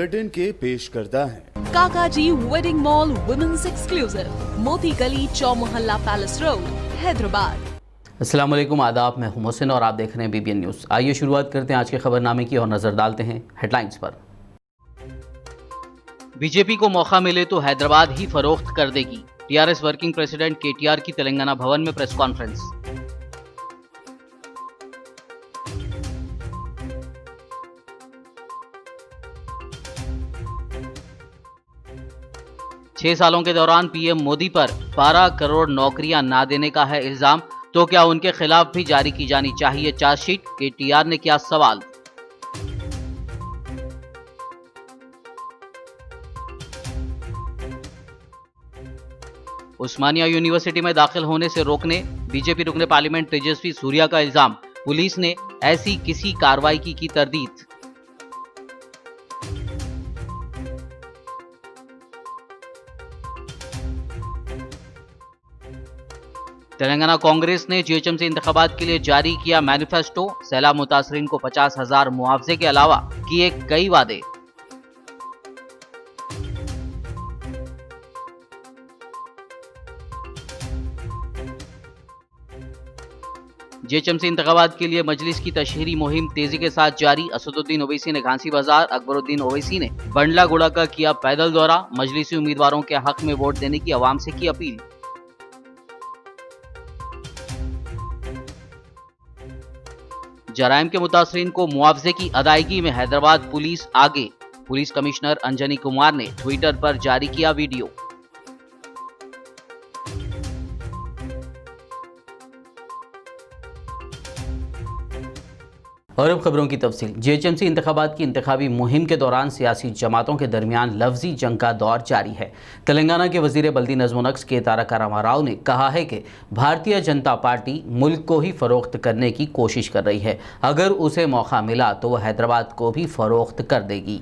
Bulletin के पेश करता है काकाजी वेडिंग मॉल वुमेन्स एक्सक्लूसिव, मोती गली, चौमोहल्ला पैलेस रोड, हैदराबाद। अस्सलाम वालेकुम, आदाब। मैं हूं मोहसिन और आप देख रहे हैं BBN न्यूज़। आइए शुरुआत करते हैं आज के खबरनामे की और नजर डालते हैं हेडलाइंस पर। बीजेपी को मौका मिले तो हैदराबाद ही फरोख्त कर देगी। TRS वर्किंग प्रेसिडेंट KTR की तेलंगाना भवन में प्रेस कॉन्फ्रेंस। छह सालों के दौरान PM मोदी पर 12 करोड़ नौकरियां ना देने का है इल्जाम, तो क्या उनके खिलाफ भी जारी की जानी चाहिए चार्जशीट? KTR ने किया सवाल। उस्मानिया यूनिवर्सिटी में दाखिल होने से रोकने बीजेपी रुकने पार्लियामेंट तेजस्वी सूर्या का इल्जाम, पुलिस ने ऐसी किसी कार्रवाई की तरदीद। तेलंगाना कांग्रेस ने GHMC इंतखाबात के लिए जारी किया मैनिफेस्टो, सैलाब मुतासरीन को 50,000 मुआवजे के अलावा किए कई वादे। GHMC इंतखाबात के लिए मजलिस की तशहीरी मुहिम तेजी के साथ जारी। असदुद्दीन ओवैसी ने घांसी बाजार, अकबरुद्दीन ओवैसी ने बंडला गुड़ा का किया पैदल दौरा। मजलिसी उम्मीदवारों के हक में वोट देने की आवाम से की अपील। जराइम के मुतासरीन को मुआवजे की अदायगी में हैदराबाद पुलिस आगे। पुलिस कमिश्नर अंजनी कुमार ने ट्विटर पर जारी किया वीडियो। और अब खबरों की तफसील। GHMC इंतखाबात की इंतखाबी मुहिम के दौरान सियासी जमातों के दरमियान लफ्जी जंग का दौर जारी है। तेलंगाना के वजीर बल्दी नज़्म नक्श के तारक रामाराव ने कहा है कि भारतीय जनता पार्टी मुल्क को ही फरोख्त करने की कोशिश कर रही है। अगर उसे मौका मिला तो वह हैदराबाद को भी फरोख्त कर देगी।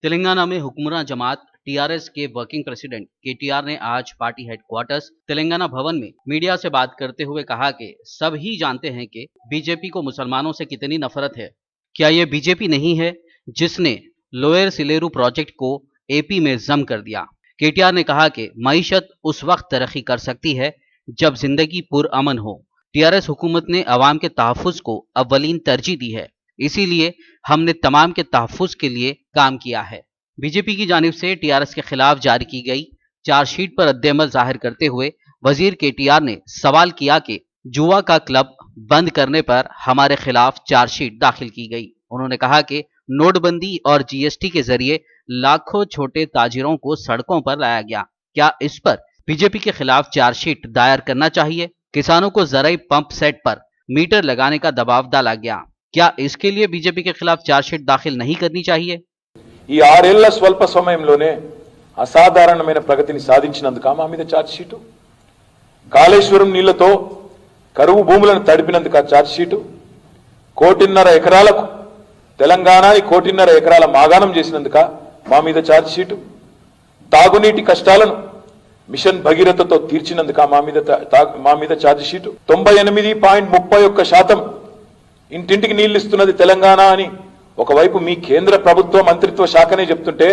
तेलंगाना में हुक्मरान जमात TRS के वर्किंग प्रेसिडेंट KTR ने आज पार्टी हेडक्वार्टर्स तेलंगाना भवन में मीडिया से बात करते हुए कहा कि सब ही जानते हैं कि बीजेपी को मुसलमानों से कितनी नफरत है। क्या ये बीजेपी नहीं है जिसने लोअर सिलेरू प्रोजेक्ट को AP में जम कर दिया? KTR ने कहा कि मईशत उस वक्त तरक्की कर सकती है जब जिंदगी पुरअमन हो। TRS हुकूमत ने अवाम के तहफ़्फ़ुज़ को अव्वलीन तरजीह दी है, इसीलिए हमने तमाम के तहफ़्फ़ुज़ के लिए काम किया है। बीजेपी की जानिब से TRS के खिलाफ जारी की गई चार्जशीट पर रद्द-ए-अमल जाहिर करते हुए वजीर KTR ने सवाल किया कि जुआ का क्लब बंद करने पर हमारे खिलाफ चार्जशीट दाखिल की गई। उन्होंने कहा कि नोटबंदी और GST के जरिए लाखों छोटे ताजिरों को सड़कों पर लाया गया। क्या इस पर बीजेपी के खिलाफ चार्जशीट दायर करना चाहिए? किसानों को ज़राई पंप सेट पर मीटर लगाने का दबाव डाला गया। क्या इसके लिए बीजेपी के खिलाफ चार्जशीट दाखिल नहीं करनी चाहिए? ఈ 6 ఏళ్ల స్వల్ప సమయంలోనే అసాధారణమైన ప్రగతిని సాధించినందుకు మా మీద ఛార్జ్ షీటు, కాళేశ్వరం నీళ్లతో కరువు భూములను తడిపినందుకు ఛార్జ్ షీటు, 1.5 ఎకరాలకు తెలంగాణని 1.5 ఎకరాల మాగాణం చేసినందుకు మా మీద ఛార్జ్ షీటు, తాగునీటి కష్టాలను మిషన్ భగీరథతో తీర్చినందుకు మా మీద ఛార్జ్ షీటు, 98.31% ఇంటింటికి నీళ్లు ఇస్తున్నది తెలంగాణ అని ఒకవైపు మీ కేంద్ర ప్రభుత్వ మంత్రిత్వ శాఖనే చెప్తుంటే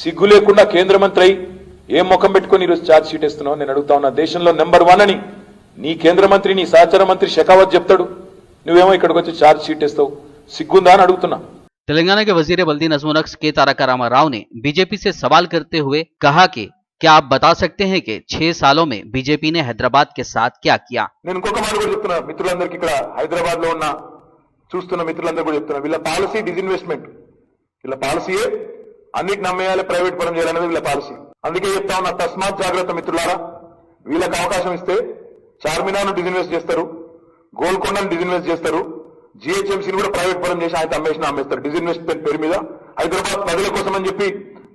సిగ్గు లేకుండా కేంద్ర మంత్రి ఏం ముఖం పెట్టుకొని ఈరోజు ఛార్జ్ షీట్ ఇస్తున్నావు? నేను అడుగుతా ఉన్నా. దేశంలో నెంబర్ 1 అని నీ కేంద్ర మంత్రి, నీ సహచర మంత్రి షెకావత్ చెప్తాడు, నువ్వేమో ఇక్కడికి వచ్చి ఛార్జ్ షీట్ ఇస్తావు? సిగ్గుందా అని అడుగుతున్నా. तेलंगाना के वजीर बल्दी नज़्म नक्श के तारक रामाराव ने बीजेपी से सवाल करते हुए कहा कि क्या आप बता सकते हैं कि 6 सालों में बीजेपी ने हैदराबाद के साथ क्या किया? నేను ఇంకొక మాట కూడా చెప్తున్నా మిత్రులందరికీ, ఇక్కడ హైదరాబాద్ లో ఉన్న చూస్తున్న మిత్రులందరూ కూడా చెప్తున్నా, వీళ్ళ పాలసీ డిజిన్వెస్ట్మెంట్. వీళ్ళ పాలసీయే అన్నిటిని నమ్మేయాలి, ప్రైవేట్ పరం చేయాలనేది వీళ్ళ పాలసీ. అందుకే చెప్తా ఉన్నా, తస్మాత్ జాగ్రత్త మిత్రులారా. వీళ్ళకి అవకాశం ఇస్తే చార్మినార్ను డిజిన్వెస్ట్ చేస్తారు, గోల్కొండను డిజిన్వెస్ట్ చేస్తారు, GHMCని కూడా ప్రైవేట్ పరం చేసి ఆయన అమ్మేస్తారు. డిజిన్వెస్ట్మెంట్ పేరు మీద హైదరాబాద్ ప్రజల కోసం అని చెప్పి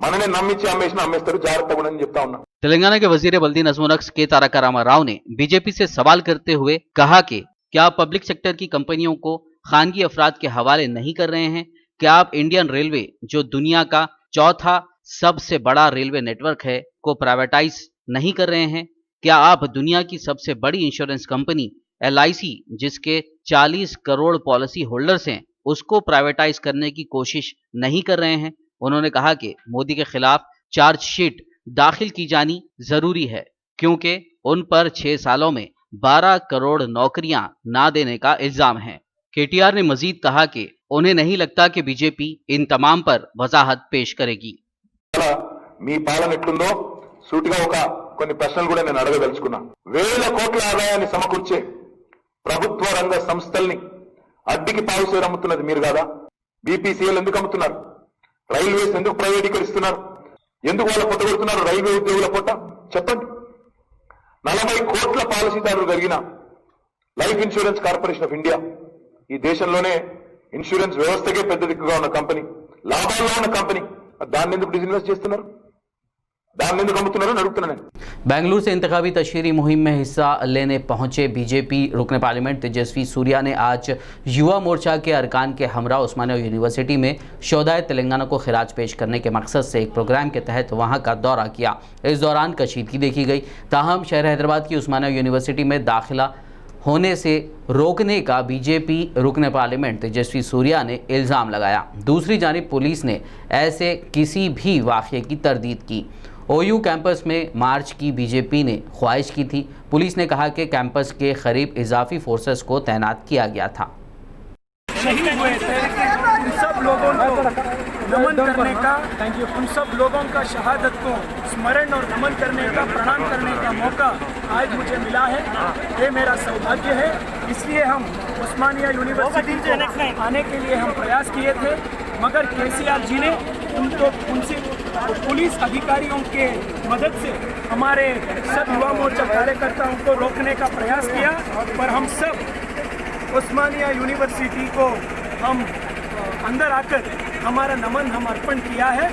మననే నమ్మించి అమ్మేస్తారు. జాగ్రత్తగా ఉండని చెప్తా ఉన్నా. तेलंगाना के वजीर बल्दी नज़्म नक्श के तारक रामाराव ने बीजेपी से सवाल करते हुए कहा कि क्या आप पब्लिक सेक्टर की कंपनियों को खानगी अफराद के हवाले नहीं कर रहे हैं? क्या आप इंडियन रेलवे, जो दुनिया का चौथा सबसे बड़ा रेलवे नेटवर्क है, को प्राइवेटाइज नहीं कर रहे हैं? क्या आप दुनिया की सबसे बड़ी इंश्योरेंस कंपनी LIC, जिसके 40 करोड़ पॉलिसी होल्डर्स हैं, उसको प्राइवेटाइज करने की कोशिश नहीं कर रहे हैं? उन्होंने कहा कि मोदी के खिलाफ चार्जशीट दाखिल की जानी जरूरी है, क्योंकि उन पर 6 सालों में 12 करोड़ नौकरियां ना देने का इल्जाम है। केटीआर ने मजीद कहा कि उन्हें नहीं लगता कि बीजेपी इन तमाम पर वजाहत पेश करेगी। మీ పాలన ఎట్లుందో సూటిగా కొన్ని ప్రశ్నలు కూడా నేను అడగదలుచుకున్నా. వేల కోట్ల ఆదాయాన్ని సమకూర్చే ప్రభుత్వ రంగ సంస్థల్ని అడ్డికి పావుసేరు అమ్ముతున్నది మీరు కాదా? బీపీసీఎల్ ఎందుకు అమ్ముతున్నారు? రైల్వేస్ ఎందుకు ప్రైవేటీకరిస్తున్నారు? ఎందుకు వాళ్ళ పొట్ట కొడుతున్నారు? రైల్వే ఉద్యోగుల పొట్ట చెప్పండి. 40 కోట్ల పాలసీదారులు కలిగిన life insurance corporation of India ఈ దేశంలోనే ఇన్సూరెన్స్ వ్యవస్థకే పెద్ద దిక్కుగా ఉన్న కంపెనీ, లాభాల్లో ఉన్న కంపెనీ, దాన్ని ఎందుకు డిజిన్వెస్ట్ చేస్తున్నారు? దాన్ని ఎందుకు అమ్ముతున్నారు అని అడుగుతున్నాను నేను. बेंगलुरु से इंतखाबी तशहीरी मुहिम में हिस्सा लेने पहुंचे बीजेपी रुकन पार्लियामेंट तेजस्वी सूर्या ने आज युवा मोर्चा के अरकान के हमरा उस्मानिया यूनिवर्सिटी में शोधाए तेलंगाना को खिराज पेश करने के मकसद से एक प्रोग्राम के तहत वहां का दौरा किया। इस दौरान कशीदगी देखी गई। ताहम शहर हैदराबाद की उस्मानिया यूनिवर्सिटी में दाखिला होने से रोकने का बीजेपी रुकन पार्लियामेंट तेजस्वी सूर्या ने इल्ज़ाम लगाया। दूसरी जानिब पुलिस ने ऐसे किसी भी वाक़ये की तरदीद की। ओयू कैंपस में मार्च की बीजेपी ने ख्वाहिश की थी। पुलिस ने कहा कि कैंपस के करीब इजाफी फोर्सेस को तैनात किया गया था। शहीद हुए थे, उन सब लोगों को नमन करने का, उन सब लोगों का शहादत को स्मरण और नमन करने का, प्रणाम करने का मौका आज मुझे मिला है। ये मेरा सौभाग्य है। इसलिए हम उस्मानिया यूनिवर्सिटी को आने के लिए हम प्रयास किए थे, मगर केसीआर जी ने उनसे पुलिस अधिकारियों के मदद से हमारे सब युवा मोर्चा कार्यकर्ताओं को रोकने का प्रयास किया, पर हम सब उस्मानिया यूनिवर्सिटी को हम अंदर आकर हमारा नमन हम अर्पण किया है।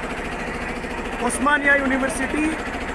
Osmania university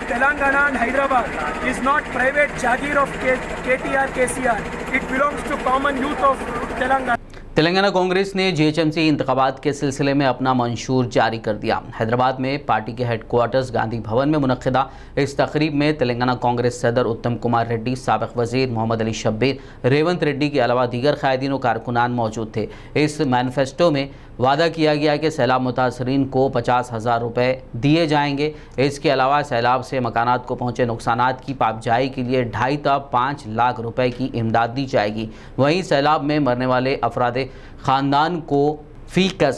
Telangana and Hyderabad is not private जागीर of KTR KCR, it belongs to common youth of Telangana. Telangana Congress ने जीएचएमसी इंतखाबात के सिलसिले में अपना मंशूर जारी कर दिया। हैदराबाद में पार्टी के हेडक्वार्टर्स गांधी भवन में मुनक्किदा इस तकरीब में तेलंगाना कांग्रेस सदर उत्तम कुमार रेड्डी, साबिक वजीर मोहम्मद अली शब्बीर, रेवंत रेड्डी के अलावा दीगर कायदीन और कारकुनान मौजूद थे। इस मैनिफेस्टो में वादा किया गया कि सैलाब मुतासरीन को 50,000 रुपये दिए जाएंगे। इसके अलावा सैलाब से मकानात को पहुँचे नुकसानात की पापजाई के लिए 2.5 से 5 लाख रुपए की इमदाद दी जाएगी। वहीं सैलाब में मरने वाले अफराद ख़ानदान को फ़ीकस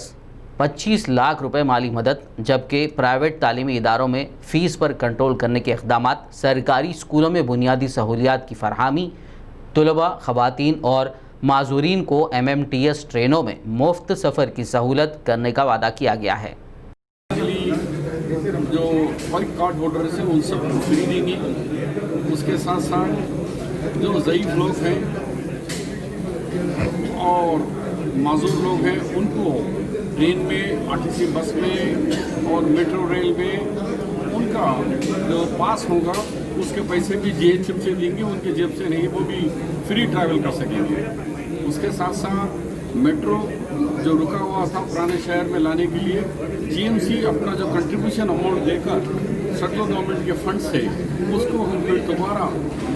25 लाख रुपए माली मदद, जबकि प्राइवेट तालीमी इदारों में फ़ीस पर कंट्रोल करने के इक़दाम, सरकारी स्कूलों में बुनियादी सहूलियात की फरहमी, तलबा, ख़वातीन और माजूरीन को MMTS ट्रेनों में मुफ्त सफ़र की सहूलत करने का वादा किया गया है। जो वाइट कार्ड होल्डर्स हैं उन सबको फ्री देंगे। उसके साथ साथ जो ज़ईफ़ लोग हैं और माजूर लोग हैं उनको ट्रेन में, RTC बस में और मेट्रो रेल में उनका जो पास होगा उसके पैसे भी GHM से देंगे, उनके जेब से नहीं, वो भी फ्री ट्रैवल कर सकेंगे। उसके साथ साथ मेट्रो जो रुका हुआ था पुराने शहर में लाने के लिए GMC अपना जो कंट्रीब्यूशन अमाउंट देकर सेंट्रल गवर्नमेंट के फंड से उसको हम फिर दोबारा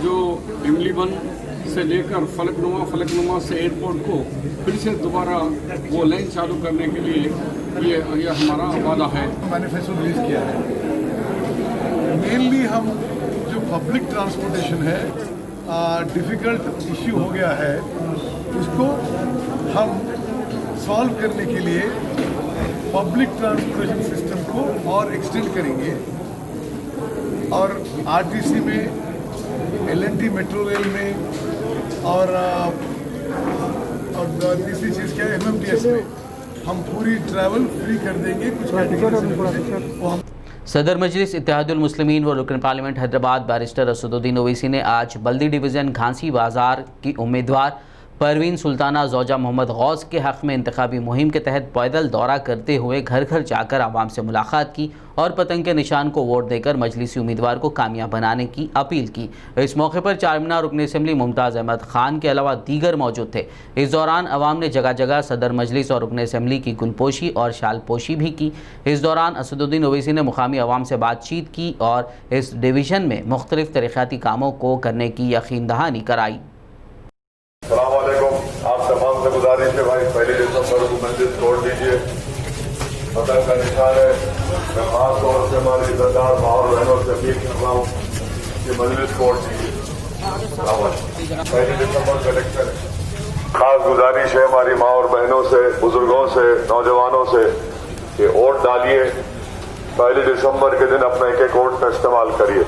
जो इमली-1 से लेकर फलकनुमा से एयरपोर्ट को फिर से दोबारा वो लाइन चालू करने के लिए ये हमारा वादा है। मैनिफेस्टो रिलीज किया है। मेनली हम जो पब्लिक ट्रांसपोर्टेशन है डिफ़िकल्ट इश्यू हो गया है, उसको हम सॉल्व करने के लिए पब्लिक ट्रांसपोर्टेशन सिस्टम को और एक्सटेंड करेंगे और RTC में, LNT मेट्रो रेल में और तीसरी चीज़ क्या है MMTS में हम पूरी ट्रैवल फ्री कर देंगे। कुछ वो हम सदर मजलिस इत्तेहादुल मुस्लिमीन व रुकन पार्लियामेंट हैदराबाद बैरिस्टर असदुद्दीन ओवैसी ने आज बल्दी डिवीज़न घांसी बाजार की उम्मीदवार परवीन सुल्ताना ज़ौजा मोहम्मद गौस के हक़ में इंतखाबी मुहिम के तहत पैदल दौरा करते हुए घर घर जाकर आवाम से मुलाकात की और पतंग के निशान को वोट देकर मजलिसी उम्मीदवार को कामयाब बनाने की अपील की। इस मौके पर चारमीनार रुकन असम्बली मुमताज़ अहमद खान के अलावा दीगर मौजूद थे। इस दौरान अवाम ने जगह जगह सदर मजलिस और रुकन असम्बली की गुलपोशी और शालपोशी भी की। इस दौरान असदुद्दीन ओवैसी ने मुकामी अवाम से बातचीत की और इस डिवीज़न में मुख्तलिफ तरक्याती कामों को करने की यकीन दहानी कराई। आप तमाम से गुजारिश है भाई पहले जैसा फर्ज मंजिल छोड़ दीजिए, पता संविधान का निशान है। मैं खास तौर से हमारी सरदार माँ और बहनों से अपील कर रहा हूँ कि मजलिस कोर्ट की 1 दिसंबर का इलेक्शन है। खास गुजारिश है हमारी माँ और बहनों से, बुजुर्गों से, नौजवानों से कि वोट डालिए। 1 दिसंबर के दिन अपना एक वोट का इस्तेमाल करिए।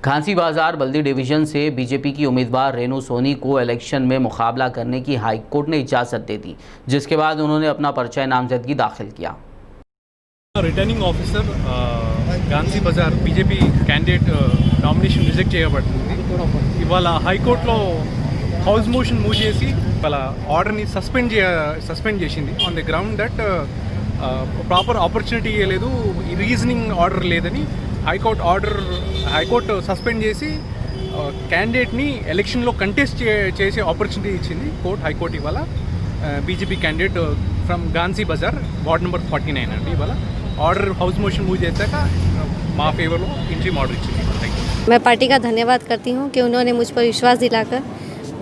घांसी बाजार बल्दी डिवीजन से बीजेपी की उम्मीदवार रेणु सोनी को इलेक्शन में मुकाबला करने की हाई कोर्ट ने इजाज़त दे दी, जिसके बाद उन्होंने अपना पर्चा नामजदगी दाखिल किया। Returning officer Gandhi Bazaar BJP candidate nomination reject చేయబడుతుంది. ఇవాళ హైకోర్టులో హౌస్ మోషన్ మూవ్ చేసి వాళ్ళ ఆర్డర్ని సస్పెండ్ చేసింది on the ground that proper opportunity ఇవ్వలేదు, రీజనింగ్ ఆర్డర్ లేదని హైకోర్టు సస్పెండ్ చేసి క్యాండిడేట్ని ఎలక్షన్లో కంటెస్ట్ చేసే ఆపర్చునిటీ ఇచ్చింది హైకోర్టు ఇవాళ. BJP candidate from Gandhi Bazaar ward number 49 అండి. ఇవాళ ఆర్డర్ హౌస్ మోషన్ మూవ్ చేశాక మా ఫేవర్లో ఇంట్రీమ్ ఆర్డర్ ఇచ్చింది. मैं पार्टी का धन्यवाद करती हूं कि उन्होंने मुझ पर विश्वास दिलाकर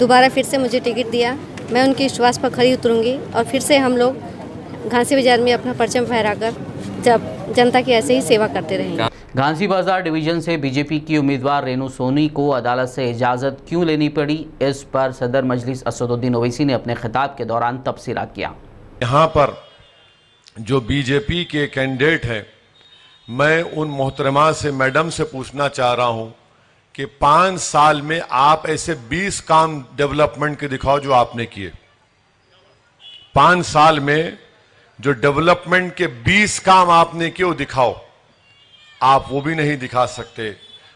दोबारा फिर से मुझे टिकट दिया। मैं उनके विश्वास पर खरी उतरूंगी और फिर से हम लोग घांसी बाजार में अपना परचम फहराकर जब जनता की ऐसे ही सेवा करते रहेंगे। घांसी बाजार डिवीजन से बीजेपी की उम्मीदवार रेणु सोनी को अदालत से इजाज़त क्यों लेनी पड़ी, इस पर सदर मजलिस असदुद्दीन ओवैसी ने अपने खिताब के दौरान तबसरा किया। यहाँ पर जो बीजेपी के कैंडिडेट हैं, मैं उन मोहतरमा से, मैडम से पूछना चाह रहा हूं कि 5 साल में आप ऐसे 20 काम डेवलपमेंट के दिखाओ जो आपने किए। 5 साल में जो डेवलपमेंट के 20 काम आपने किए वो दिखाओ। आप वो भी नहीं दिखा सकते।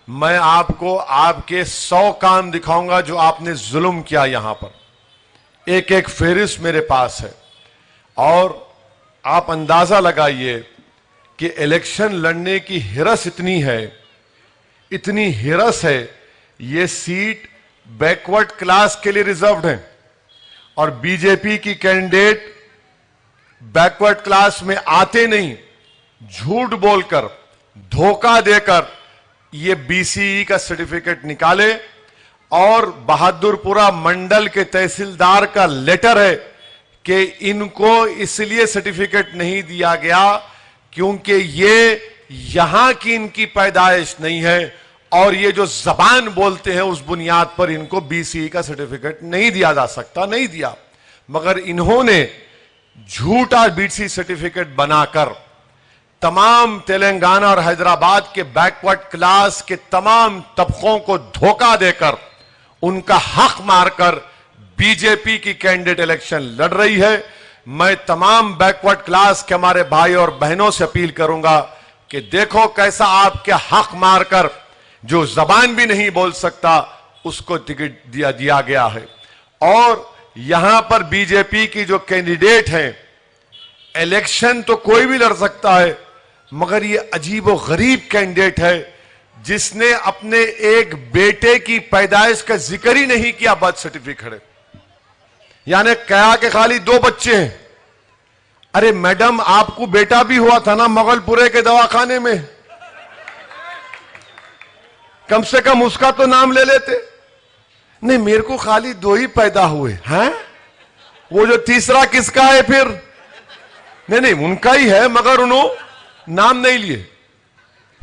मैं आपको आपके 100 काम दिखाऊंगा जो आपने जुल्म किया। यहां पर एक एक फेरिस्त मेरे पास है और आप अंदाजा लगाइए कि इलेक्शन लड़ने की हिरस इतनी है, इतनी हिरस है। ये सीट बैकवर्ड क्लास के लिए रिजर्व्ड है और बीजेपी की कैंडिडेट बैकवर्ड क्लास में आते नहीं, झूठ बोलकर, धोखा देकर ये बीसीई का सर्टिफिकेट निकाले और बहादुरपुरा मंडल के तहसीलदार का लेटर है कि इनको इसलिए सर्टिफिकेट नहीं दिया गया क्योंकि ये यहां की इनकी पैदाइश नहीं है और ये जो जबान बोलते हैं उस बुनियाद पर इनको बीसीई का सर्टिफिकेट नहीं दिया जा सकता, नहीं दिया। मगर इन्होंने झूठा बीसीई सर्टिफिकेट बनाकर तमाम तेलंगाना और हैदराबाद के बैकवर्ड क्लास के तमाम तबकों को धोखा देकर उनका हक मारकर बीजेपी की कैंडिडेट इलेक्शन लड़ रही है। मैं तमाम बैकवर्ड क्लास के हमारे भाई और बहनों से अपील करूंगा कि देखो कैसा आपके हक मारकर जो जबान भी नहीं बोल सकता उसको टिकट दिया गया है। और यहां पर बीजेपी की जो कैंडिडेट हैं, इलेक्शन तो कोई भी लड़ सकता है, मगर ये अजीब और गरीब कैंडिडेट है जिसने अपने एक बेटे की पैदाइश का जिक्र ही नहीं किया बर्थ सर्टिफिकेट। यानी कहा कि खाली 2 बच्चे हैं। अरे मैडम, आपको बेटा भी हुआ था ना मोगलपुरे के दवाखाने में, कम से कम उसका तो नाम ले लेते। नहीं, मेरे को खाली 2 ही पैदा हुए हैं। वो जो तीसरा किसका है फिर? नहीं, उनका ही है, मगर उन्होंने नाम नहीं लिए।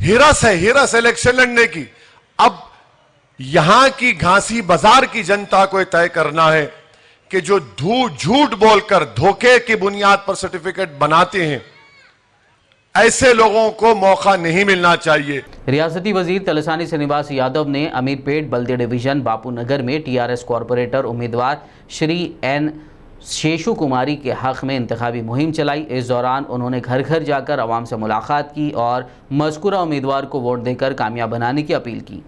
हिरस है, हिरस इलेक्शन लड़ने की। अब यहां की घांसी बाजार की जनता को तय करना है कि जो झूठ बोलकर धोखे की बुनियाद पर सर्टिफिकेट बनाते हैं, ऐसे लोगों को मौका नहीं मिलना चाहिए। रियासती वजीर तलसानी श्रीनिवास यादव ने अमीरपेट बल्दी डिवीजन बापू नगर में टीआरएस कॉरपोरेटर उम्मीदवार श्री एन शेषु कुमारी के हक में इंतखाबी मुहिम चलाई। इस दौरान उन्होंने घर घर जाकर आवाम से मुलाकात की और मज़कूरा उम्मीदवार को वोट देकर कामयाब बनाने की अपील की।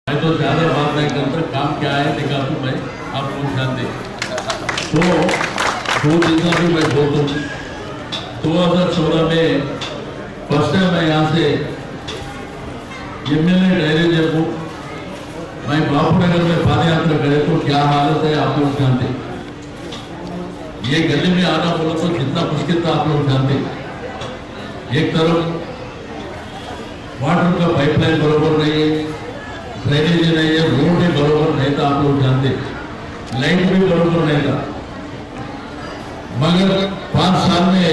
तो ज़्यादा बात नहीं करता, काम क्या है देखा तो मैं आप लोग जानते। तो 2 दिन का भी मैं बोल दूँ, 2014 में फर्स्ट टाइम मैं यहाँ से एमएलए डायरी जब मैं बापू नगर में पाद यात्रा करे तो क्या हालत है आप लोग जानते। ये गली में आना बोला तो कितना मुश्किल था आप लोग जानते। एक तरफ वाटर का पाइपलाइन बराबर नहीं है, ड्रेनेज नहीं है, रोड भी बराबर नहीं था आप लोग जानते, लाइट भी बराबर नहीं था। मगर 5 साल में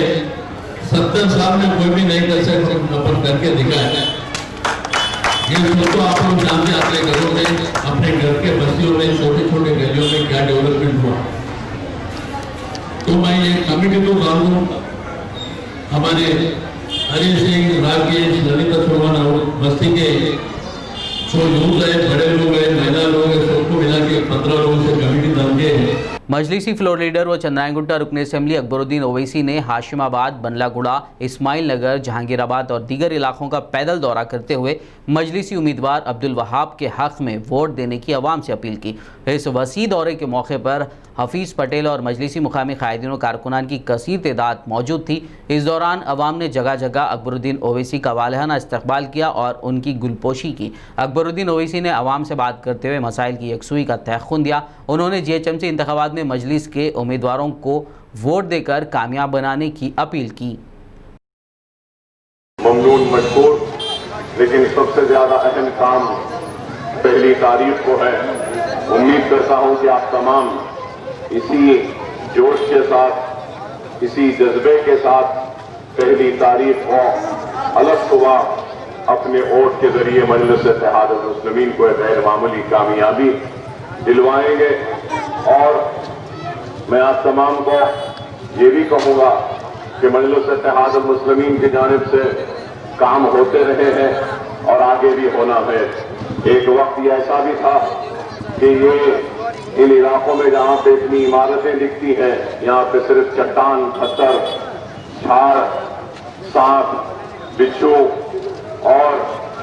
70 साल में कोई भी नहीं कर सकते, अपन करके दिखाए। ये तो आप लोग जानते अपने घरों में, अपने घर के बस्तियों में, छोटे छोटे गलियों में क्या डेवलपमेंट हुआ। तो मैं ये कमिटी को डाल दूं, हमारे हरि सिंह, राकेश, ललिता चौहान और बस्ती के जो यूथ है, बड़े लोग हैं, महिला लोग हैं, सबको मिला के 15 लोगों से कमिटी बन के है। मजलिसी फ्लोर लीडर व चंद्रायनगुट्टा रुकन असेंबली अकबरुद्दीन ओवैसी ने हाशिमाबाद, बंदलागुड़ा, इस्माइल नगर, जहांगीराबाद और दीगर इलाकों का पैदल दौरा करते हुए मजलिसी उम्मीदवार अब्दुल वहाब के हक में वोट देने की आवाम से अपील की। इस वसी दौरे के मौके पर हफीज़ पटेल और मजलिसी मुकामी कायदीन और कारकुनान की कसीर तादाद मौजूद थी। इस दौरान अवाम ने जगह जगह अकबरुद्दीन ओवैसी का वालहाना इस्तकबाल किया और उनकी गुलपोशी की। अकबरुद्दीन ओवैसी ने अवाम से बात करते हुए मसाइल की यकसुई का तयख्खुन दिया। उन्होंने GHMC इंतखाबात में मजलिस के उम्मीदवारों को वोट देकर कामयाब बनाने की अपील की। ममनून मशकूर, लेकिन सबसे ज्यादा अहम काम पहली तारीख को है। उम्मीद करता हूं कि आप तमाम इसी जोश के साथ, इसी जज्बे के साथ पहली तारीख को अलग सुबह अपने वोट के जरिए मजलिस इत्तेहाद मुस्लिमीन को गैर मामूली कामयाबी दिलवाएंगे। और मैं आप तमाम को ये भी कहूँगा कि मजलिस इत्तेहाद मुस्लिमीन की जानिब से काम होते रहे हैं और आगे भी होना है। एक वक्त ये ऐसा भी था कि ये इन इलाकों में जहाँ पे इतनी इमारतें दिखती हैं, यहाँ पे सिर्फ चट्टान, पत्थर, झाड़, सांप, बिच्छू और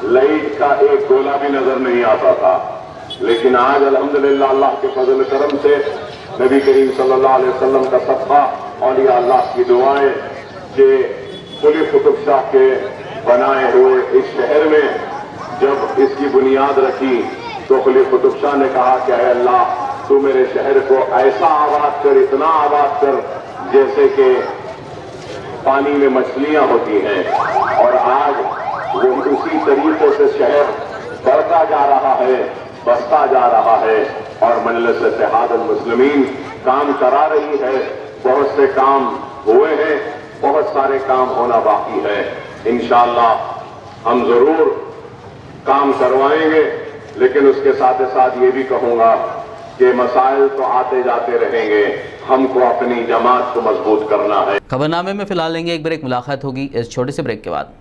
लाइट का एक गोला भी नजर नहीं आता था। लेकिन आज अल्हम्दुलिल्लाह अल्लाह के फजल करम से, नबी करीम सल्लल्लाहु अलैहि वसल्लम का सदका, औलिया अल्लाह की दुआएं कि कुली कुतुब शाह के बनाए हुए इस शहर में जब इसकी बुनियाद रखी तो कुली कुतुब शाह ने कहा कि अरे अल्लाह, तू मेरे शहर को ऐसा आबाद कर, इतना आबाद कर जैसे कि पानी में मछलियां होती हैं। और आज वो उसी तरीके से शहर बढ़ता जा रहा है, बसता जा रहा है और मजलिस इत्तेहाद मुस्लिमीन काम करा रही है। बहुत से काम हुए हैं, बहुत सारे काम होना बाकी है। इंशाअल्लाह हम जरूर काम करवाएंगे, लेकिन उसके साथ साथ ये भी कहूंगा कि मसाइल तो आते जाते रहेंगे, हमको अपनी जमात को मजबूत करना है। खबरनामे में फिलहाल लेंगे एक ब्रेक, मुलाकात होगी इस छोटे से ब्रेक के बाद।